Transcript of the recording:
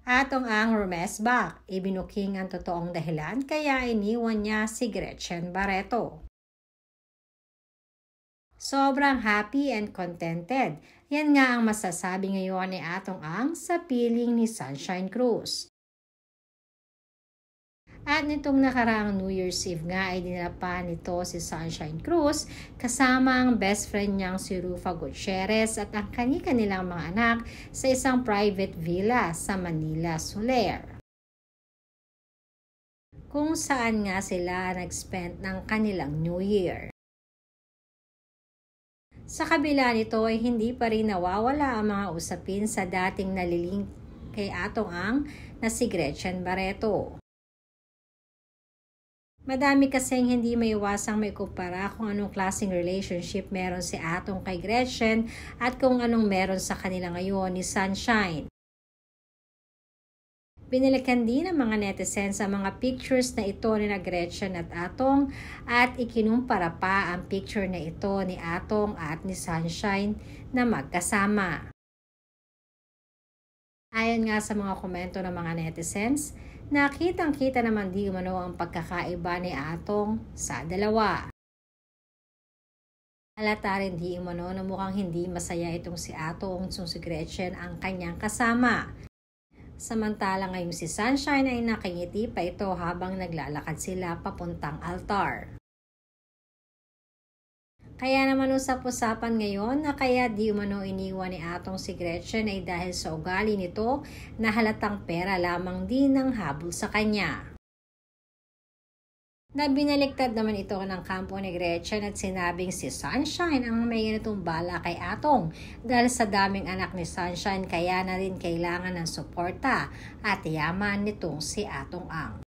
Atong ang rumesbak, ibinuking ang totoong dahilan kaya iniwan niya si Gretchen Barreto. Sobrang happy and contented. Yan nga ang masasabi ngayon ni Atong Ang sa piling ni Sunshine Cruz. At nitong nakaraang New Year's Eve nga ay dinapa nito si Sunshine Cruz kasama ang best friend niyang si Rufa Gutierrez at ang kanilang mga anak sa isang private villa sa Manila, Soler. Kung saan nga sila nag-spend ng kanilang New Year. Sa kabila nito ay hindi pa rin nawawala ang mga usapin sa dating naliling kay Atong Ang na si Gretchen Barreto. Madami kasing hindi maiwasang may kumpara kung anong klaseng relationship meron si Atong kay Gretchen at kung anong meron sa kanila ngayon ni Sunshine. Binalikan din ng mga netizens ang mga pictures na ito ni Gretchen at Atong at ikinumpara pa ang picture na ito ni Atong at ni Sunshine na magkasama. Ayon nga sa mga komento ng mga netizens, nakitang-kita naman di umano ang pagkakaiba ni Atong sa dalawa. Halata rin di umano na mukhang hindi masaya itong si Atong kung si Gretchen ang kanyang kasama. Samantala ngayong si Sunshine ay nakingiti pa ito habang naglalakad sila papuntang altar. Kaya naman usap-usapan ngayon na kaya di umano iniwan ni Atong si Gretchen ay dahil sa ugali nito na halatang pera lamang din ang habol sa kanya. Na binaliktad naman ito ng kampo ni Gretchen at sinabing si Sunshine ang may ganitong bala kay Atong dahil sa daming anak ni Sunshine kaya na rin kailangan ng suporta at yaman nitong si Atong Ang.